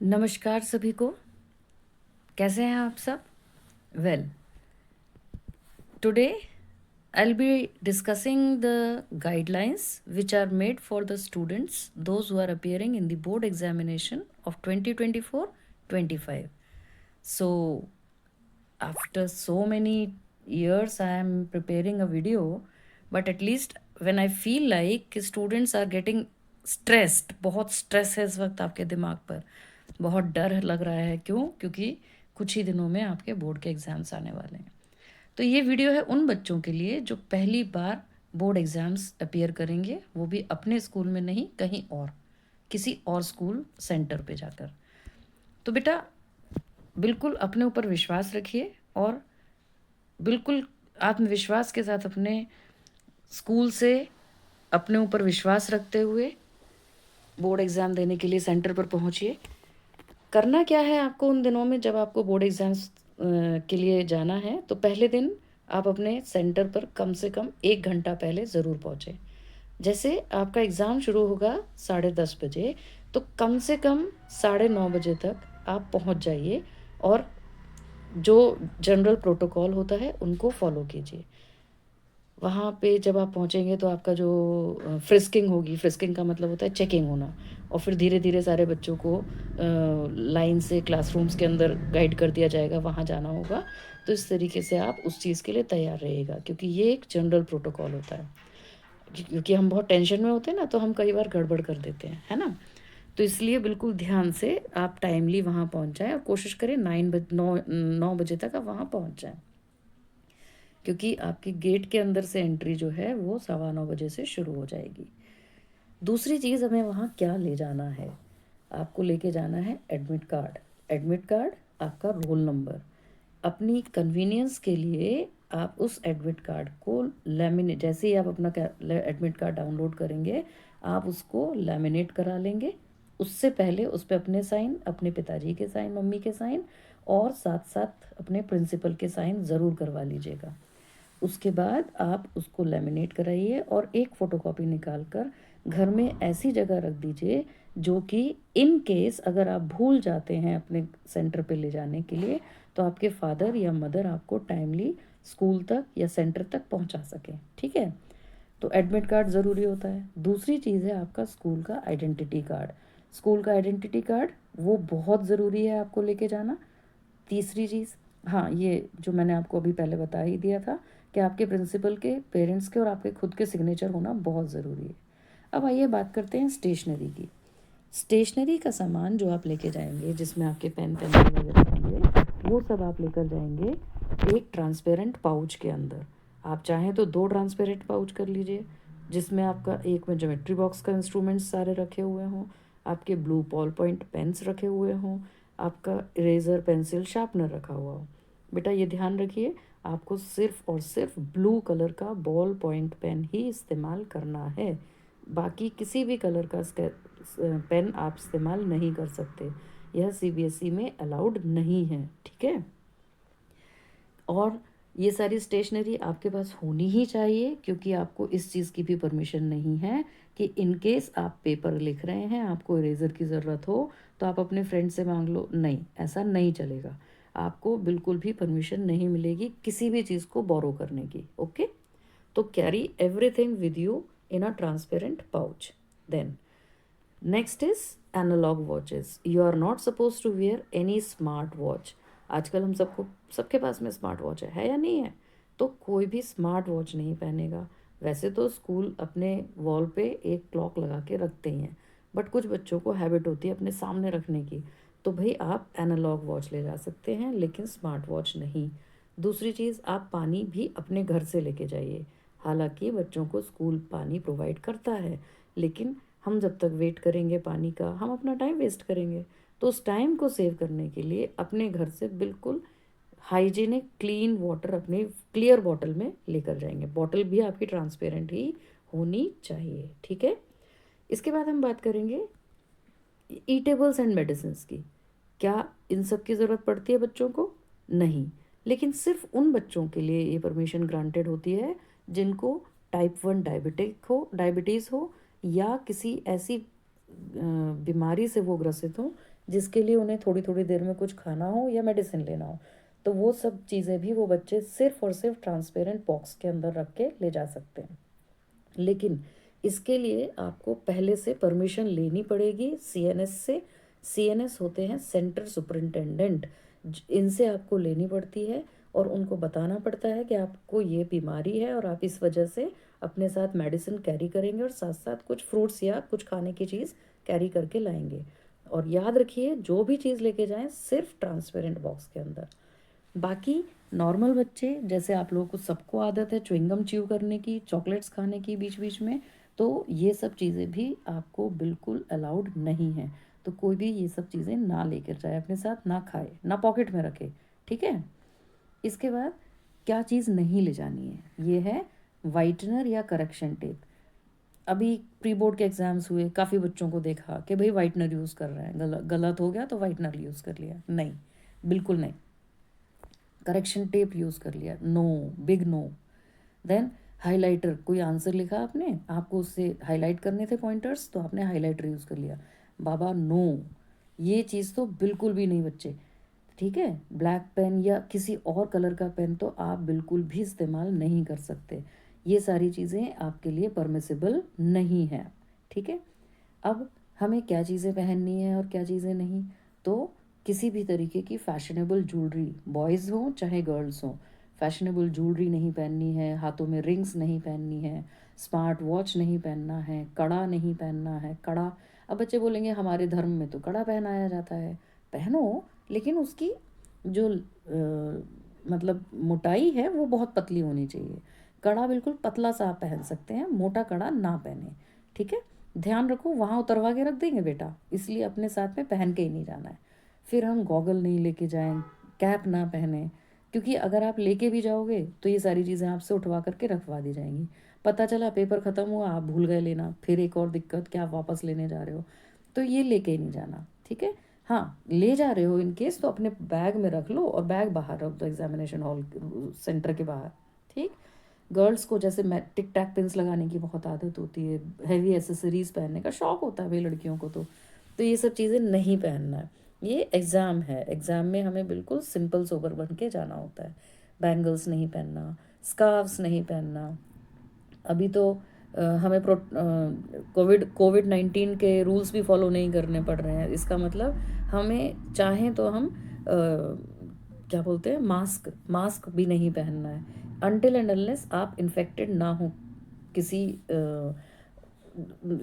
नमस्कार सभी को। कैसे हैं आप सब? Well, today I'll be discussing the guidelines which are made for the students, those who are appearing in the board examination of 2024-25. So, after so many years, I am preparing a video, but at least when I feel like students are getting stressed, बहुत stress है इस वक्त आपके दिमाग पर, बहुत डर लग रहा है। क्यों? क्योंकि कुछ ही दिनों में आपके बोर्ड के एग्ज़ाम्स आने वाले हैं। तो ये वीडियो है उन बच्चों के लिए जो पहली बार बोर्ड एग्ज़ाम्स अपीयर करेंगे, वो भी अपने स्कूल में नहीं, कहीं और, किसी और स्कूल सेंटर पे जाकर। तो बेटा, बिल्कुल अपने ऊपर विश्वास रखिए और बिल्कुल आत्मविश्वास के साथ अपने स्कूल से अपने ऊपर विश्वास रखते हुए बोर्ड एग्ज़ाम देने के लिए सेंटर पर पहुंचिए। करना क्या है आपको उन दिनों में जब आपको बोर्ड एग्ज़ाम्स के लिए जाना है? तो पहले दिन आप अपने सेंटर पर कम से कम 1 घंटा पहले ज़रूर पहुँचें। जैसे आपका एग्ज़ाम शुरू होगा 10:30 बजे, तो कम से कम 9:30 बजे तक आप पहुँच जाइए और जो जनरल प्रोटोकॉल होता है उनको फॉलो कीजिए। वहाँ पे जब आप पहुँचेंगे तो आपका जो फ्रिस्किंग होगी, फ्रिस्किंग का मतलब होता है चेकिंग होना, और फिर धीरे-धीरे सारे बच्चों को लाइन से क्लासरूम्स के अंदर गाइड कर दिया जाएगा, वहाँ जाना होगा। तो इस तरीके से आप उस चीज़ के लिए तैयार रहिएगा, क्योंकि ये एक जनरल प्रोटोकॉल होता है। क्योंकि हम बहुत टेंशन में होते हैं ना, तो हम कई बार गड़बड़ कर देते हैं, है ना? तो इसलिए बिल्कुल ध्यान से आप टाइमली वहाँ पहुँच जाएँ और कोशिश करें 9 बजे तक आप वहाँ पहुँच जाएँ। क्योंकि आपके गेट के अंदर से एंट्री जो है वो 9:15 बजे से शुरू हो जाएगी। दूसरी चीज़, हमें वहाँ क्या ले जाना है? आपको लेके जाना है एडमिट कार्ड। एडमिट कार्ड, आपका रोल नंबर। अपनी कन्वीनियंस के लिए आप उस एडमिट कार्ड को लैमिनेट, जैसे ही आप अपना एडमिट कार्ड डाउनलोड करेंगे, आप उसको लैमिनेट करा लेंगे। उससे पहले उस पर अपने साइन, अपने पिताजी के साइन, मम्मी के साइन और साथ साथ अपने प्रिंसिपल के साइन ज़रूर करवा लीजिएगा। उसके बाद आप उसको लैमिनेट कराइए और एक फ़ोटोकॉपी निकाल कर घर में ऐसी जगह रख दीजिए जो कि इन केस अगर आप भूल जाते हैं अपने सेंटर पे ले जाने के लिए, तो आपके फादर या मदर आपको टाइमली स्कूल तक या सेंटर तक पहुंचा सकें। ठीक है? तो एडमिट कार्ड ज़रूरी होता है। दूसरी चीज़ है आपका स्कूल का आइडेंटिटी कार्ड। स्कूल का आइडेंटिटी कार्ड वो बहुत ज़रूरी है आपको लेके जाना। तीसरी चीज़, हाँ, ये जो मैंने आपको अभी पहले बता ही दिया था कि आपके प्रिंसिपल के, पेरेंट्स के और आपके खुद के सिग्नेचर होना बहुत ज़रूरी है। अब आइए बात करते हैं स्टेशनरी की। स्टेशनरी का सामान जो आप लेके जाएंगे, जिसमें आपके पेन पेंसिल वगैरह होंगे, वो सब आप लेकर जाएंगे एक ट्रांसपेरेंट पाउच के अंदर। आप चाहें तो 2 ट्रांसपेरेंट पाउच कर लीजिए, जिसमें आपका एक में ज्योमेट्री बॉक्स का इंस्ट्रूमेंट्स सारे रखे हुए हों, आपके ब्लू बॉल पॉइंट पेन्स रखे हुए हों, आपका इरेज़र, पेंसिल, शार्पनर रखा हुआ हो। बेटा ये ध्यान रखिए, आपको सिर्फ और सिर्फ ब्लू कलर का बॉल पॉइंट पेन ही इस्तेमाल करना है। बाकी किसी भी कलर का पेन आप इस्तेमाल नहीं कर सकते। यह सीबीएसई में अलाउड नहीं है। ठीक है? और ये सारी स्टेशनरी आपके पास होनी ही चाहिए, क्योंकि आपको इस चीज़ की भी परमिशन नहीं है कि इन केस आप पेपर लिख रहे हैं, आपको इरेज़र की ज़रूरत हो तो आप अपने फ्रेंड से मांग लो। नहीं, ऐसा नहीं चलेगा। आपको बिल्कुल भी परमिशन नहीं मिलेगी किसी भी चीज़ को बोरो करने की। ओके? तो carry everything with you in a transparent pouch. Then next is analog watches. You are not suppose to wear any smart watch. आजकल हम सबके पास में स्मार्ट वॉच है या नहीं है? तो कोई भी स्मार्ट वॉच नहीं पहनेगा। वैसे तो स्कूल अपने वॉल पे एक क्लॉक लगा के रखते ही हैं, बट कुछ बच्चों को हैबिट होती है अपने सामने रखने की। तो भाई आप एनालॉग वॉच ले जा सकते हैं, लेकिन स्मार्ट वॉच नहीं। दूसरी चीज़, आप पानी भी अपने घर से लेके जाइए। हालांकि बच्चों को स्कूल पानी प्रोवाइड करता है, लेकिन हम जब तक वेट करेंगे पानी का, हम अपना टाइम वेस्ट करेंगे। तो उस टाइम को सेव करने के लिए अपने घर से बिल्कुल हाइजीनिक क्लीन वाटर अपने क्लियर बॉटल में लेकर जाएंगे। बॉटल भी आपकी ट्रांसपेरेंट ही होनी चाहिए। ठीक है? इसके बाद हम बात करेंगे ईटेबल्स एंड मेडिसिन की। क्या इन सब की ज़रूरत पड़ती है बच्चों को? नहीं, लेकिन सिर्फ उन बच्चों के लिए ये परमिशन ग्रांटेड होती है जिनको टाइप 1 डायबिटीज़ हो या किसी ऐसी बीमारी से वो ग्रसित हो जिसके लिए उन्हें थोड़ी थोड़ी देर में कुछ खाना हो या मेडिसिन लेना हो, तो वो सब चीज़ें भी वो बच्चे सिर्फ और सिर्फ ट्रांसपेरेंट बॉक्स के अंदर रख के ले जा सकते हैं। लेकिन इसके लिए आपको पहले से परमिशन लेनी पड़ेगी सीएनएस से। सीएनएस होते हैं सेंटर सुपरिंटेंडेंट, इनसे आपको लेनी पड़ती है और उनको बताना पड़ता है कि आपको ये बीमारी है और आप इस वजह से अपने साथ मेडिसिन कैरी करेंगे और साथ साथ कुछ फ्रूट्स या कुछ खाने की चीज़ कैरी करके लाएंगे। और याद रखिए, जो भी चीज़ लेके जाएं सिर्फ ट्रांसपेरेंट बॉक्स के अंदर। बाकी नॉर्मल बच्चे, जैसे आप लोगों को सबको आदत है च्युइंगम च्यू करने की, चॉकलेट्स खाने की बीच बीच में, तो ये सब चीज़ें भी आपको बिल्कुल अलाउड नहीं है। तो कोई भी ये सब चीज़ें ना लेकर जाए अपने साथ, ना खाए, ना पॉकेट में रखे, ठीक है। इसके बाद क्या चीज़ नहीं ले जानी है, ये है वाइटनर या करेक्शन टेप। अभी प्री बोर्ड के एग्ज़ाम्स हुए, काफ़ी बच्चों को देखा कि भाई वाइटनर यूज़ कर रहे हैं, गलत हो गया तो वाइटनर यूज़ कर लिया। नहीं, बिल्कुल नहीं। करेक्शन टेप यूज़ कर लिया, no, big no. Then highlighter, कोई आंसर लिखा आपने, आपको उससे हाईलाइट करने थे पॉइंटर्स, तो आपने हाइलाइटर यूज़ कर लिया, बाबा नो, ये चीज़ तो बिल्कुल भी नहीं बच्चे, ठीक है। ब्लैक पेन या किसी और कलर का पेन तो आप बिल्कुल भी इस्तेमाल नहीं कर सकते। ये सारी चीज़ें आपके लिए परमिसिबल नहीं है, ठीक है। अब हमें क्या चीज़ें पहननी है और क्या चीज़ें नहीं, तो किसी भी तरीके की फैशनेबल ज्वेलरी, बॉयज़ हों चाहे गर्ल्स हों, फैशनेबल ज्वेलरी नहीं पहननी है, हाथों में रिंग्स नहीं पहननी है, स्मार्ट वॉच नहीं पहनना है, कड़ा नहीं पहनना है। कड़ा, अब बच्चे बोलेंगे हमारे धर्म में तो कड़ा पहनाया जाता है, पहनो, लेकिन उसकी जो मतलब मोटाई है वो बहुत पतली होनी चाहिए। कड़ा बिल्कुल पतला सा आप पहन सकते हैं, मोटा कड़ा ना पहने, ठीक है। ध्यान रखो, वहाँ उतरवा के रख देंगे बेटा, इसलिए अपने साथ में पहन के ही नहीं जाना है। फिर हम गॉगल नहीं लेके जाएं, कैप ना पहने, क्योंकि अगर आप लेके भी जाओगे तो ये सारी चीज़ें आपसे उठवा करके रखवा दी जाएंगी। पता चला पेपर ख़त्म हुआ, आप भूल गए लेना, फिर एक और दिक्कत कि आप वापस लेने जा रहे हो, तो ये लेके ही नहीं जाना, ठीक है। हाँ, ले जा रहे हो इन केस तो अपने बैग में रख लो और बैग बाहर रख दो एग्जामिनेशन हॉल सेंटर के बाहर, ठीक। गर्ल्स को जैसे मैं टिक टैक पिन्स लगाने की बहुत आदत होती है, हैवी एसेसरीज पहनने का शौक होता है भाई लड़कियों को, तो ये सब चीज़ें नहीं पहनना है। ये एग्ज़ाम है, एग्ज़ाम में हमें बिल्कुल सिंपल सोबर बन के जाना होता है। बैंगल्स नहीं पहनना, स्कार्फ्स नहीं पहनना। अभी तो हमें कोविड 19 के रूल्स भी फॉलो नहीं करने पड़ रहे हैं। इसका मतलब हमें चाहें तो हम क्या बोलते हैं, मास्क मास्क भी नहीं पहनना है अनटिल एंड अनलेस आप इन्फेक्टेड ना हो किसी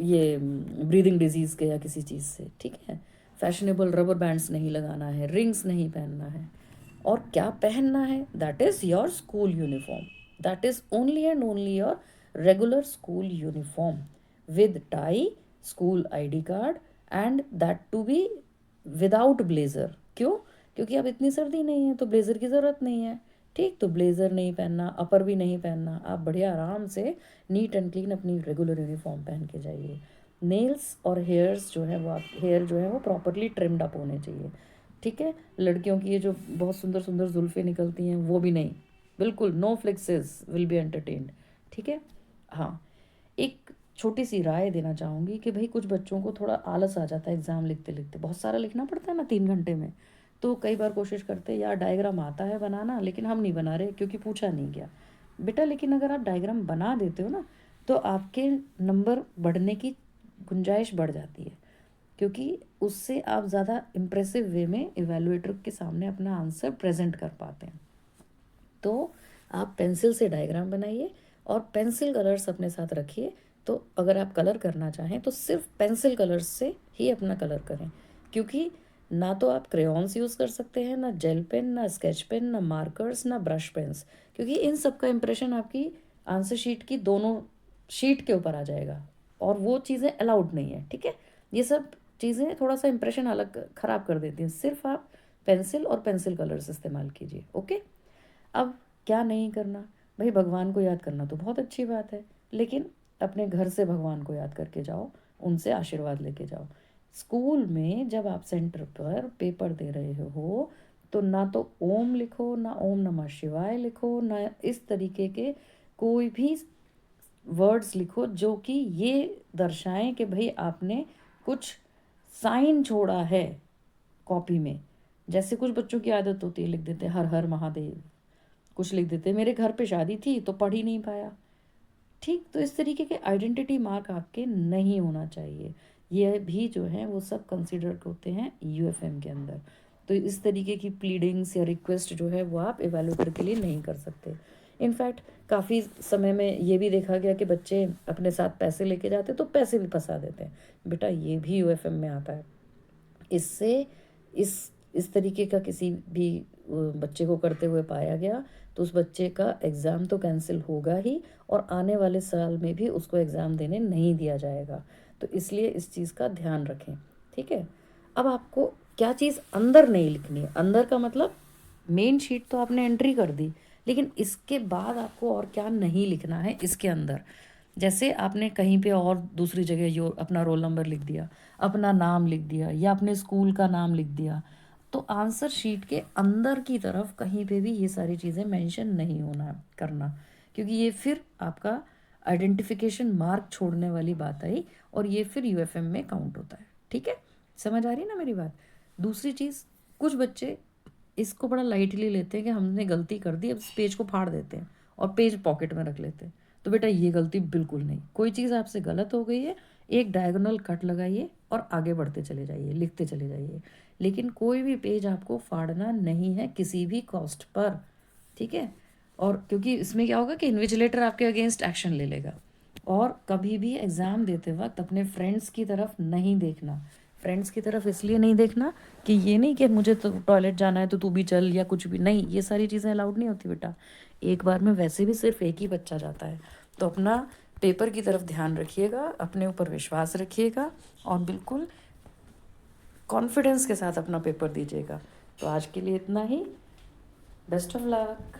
ये ब्रीदिंग डिजीज़ के या किसी चीज़ से, ठीक है। फैशनेबल रबर बैंड्स नहीं लगाना है, रिंग्स नहीं पहनना है। और क्या पहनना है, that is your school uniform, that is only and only your regular school uniform with tie, school ID card, and that too be without blazer. क्यों? क्योंकि अब इतनी सर्दी नहीं है तो ब्लेज़र की ज़रूरत नहीं है, ठीक। तो ब्लेज़र नहीं पहनना, अपर भी नहीं पहनना, आप बढ़िया आराम से नीट एंड क्लीन अपनी रेगुलर यूनिफॉर्म पहन के जाइए। नेल्स और हेयर्स जो है वो आप हेयर जो है वो प्रॉपरली ट्रिम्ड अप होने चाहिए, ठीक है। लड़कियों की ये जो बहुत सुंदर सुंदर जुल्फ़ें निकलती हैं वो भी नहीं, बिल्कुल नो फ्लिक्सेस विल बी एंटरटेन्ड, ठीक है। हाँ, एक छोटी सी राय देना चाहूँगी कि भाई कुछ बच्चों को थोड़ा आलस आ जाता है एग्ज़ाम लिखते लिखते, बहुत सारा लिखना पड़ता है ना 3 घंटे में, तो कई बार कोशिश करते हैं यार डायग्राम आता है बनाना लेकिन हम नहीं बना रहे क्योंकि पूछा नहीं गया। बेटा लेकिन अगर आप डायग्राम बना देते हो ना तो आपके नंबर बढ़ने की गुंजाइश बढ़ जाती है, क्योंकि उससे आप ज़्यादा इम्प्रेसिव वे में इवेलुएटर के सामने अपना आंसर प्रेजेंट कर पाते हैं। तो आप पेंसिल से डायग्राम बनाइए और पेंसिल कलर्स अपने साथ रखिए। तो अगर आप कलर करना चाहें तो सिर्फ पेंसिल कलर्स से ही अपना कलर करें, क्योंकि ना तो आप क्रेयॉन्स यूज़ कर सकते हैं, ना जेल पेन, ना स्केच पेन, ना मार्कर्स, ना ब्रश पेन्स, क्योंकि इन सब का इम्प्रेशन आपकी आंसर शीट की दोनों शीट के ऊपर आ जाएगा और वो चीज़ें अलाउड नहीं है, ठीक है। ये सब चीज़ें थोड़ा सा इम्प्रेशन अलग ख़राब कर देती हैं, सिर्फ आप पेंसिल और पेंसिल कलर्स इस्तेमाल कीजिए, ओके। अब क्या नहीं करना, भाई भगवान को याद करना तो बहुत अच्छी बात है, लेकिन अपने घर से भगवान को याद करके जाओ, उनसे आशीर्वाद लेके जाओ। स्कूल में जब आप सेंटर पर पेपर दे रहे हो तो ना तो ओम लिखो, ना ओम नमः शिवाय लिखो, ना इस तरीके के कोई भी वर्ड्स लिखो जो कि ये दर्शाएं कि भाई आपने कुछ साइन छोड़ा है, कॉपी में। जैसे कुछ बच्चों की आदत होती है, लिख देते हैं हर हर महादेव, कुछ लिख देते हैं मेरे घर पे शादी थी तो पढ़ ही नहीं पाया। ठीक, तो इस तरीके के आइडेंटिटी मार्क आपके नहीं होना चाहिए। ये भी जो है वो सब कंसिडर होते हैं यूएफएम के अंदर। तो इस तरीके की प्लीडिंग्स या रिक्वेस्ट जो है वो आप एवेलुएटर के लिए नहीं कर सकते। इनफैक्ट काफ़ी समय में ये भी देखा गया कि बच्चे अपने साथ पैसे लेके जाते तो पैसे भी फंसा देते हैं। बेटा ये भी यूएफएम में आता है। इससे इस तरीके का किसी भी बच्चे को करते हुए पाया गया तो उस बच्चे का एग्ज़ाम तो कैंसिल होगा ही, और आने वाले साल में भी उसको एग्ज़ाम देने नहीं दिया जाएगा। तो इसलिए इस चीज़ का ध्यान रखें, ठीक है। अब आपको क्या चीज़ अंदर नहीं लिखनी है, अंदर का मतलब मेन शीट तो आपने एंट्री कर दी, लेकिन इसके बाद आपको और क्या नहीं लिखना है इसके अंदर। जैसे आपने कहीं पे और दूसरी जगह अपना रोल नंबर लिख दिया, अपना नाम लिख दिया, या अपने स्कूल का नाम लिख दिया, तो आंसर शीट के अंदर की तरफ कहीं पे भी ये सारी चीज़ें मेंशन नहीं होना करना, क्योंकि ये फिर आपका आइडेंटिफिकेशन मार्क छोड़ने वाली बात आई, और ये फिर यूएफएम में काउंट होता है। ठीक है, समझ आ रही है ना मेरी बात। दूसरी चीज़, कुछ बच्चे इसको बड़ा लाइटली लेते हैं कि हमने गलती कर दी, अब इस पेज को फाड़ देते हैं और पेज पॉकेट में रख लेते हैं। तो बेटा ये गलती बिल्कुल नहीं, कोई चीज़ आपसे गलत हो गई है, एक डायगोनल कट लगाइए और आगे बढ़ते चले जाइए, लिखते चले जाइए, लेकिन कोई भी पेज आपको फाड़ना नहीं है किसी भी कॉस्ट पर, ठीक है। और क्योंकि इसमें क्या होगा कि इन्विजिलेटर आपके अगेंस्ट एक्शन ले लेगा। और कभी भी एग्ज़ाम देते वक्त अपने फ्रेंड्स की तरफ नहीं देखना। फ्रेंड्स की तरफ इसलिए नहीं देखना कि ये नहीं कि मुझे तो टॉयलेट जाना है तो तू भी चल, या कुछ भी नहीं, ये सारी चीज़ें अलाउड नहीं होती बेटा। एक बार में वैसे भी सिर्फ एक ही बच्चा जाता है। तो अपना पेपर की तरफ ध्यान रखिएगा, अपने ऊपर विश्वास रखिएगा, और बिल्कुल कॉन्फिडेंस के साथ अपना पेपर दीजिएगा। तो आज के लिए इतना ही। Best of luck.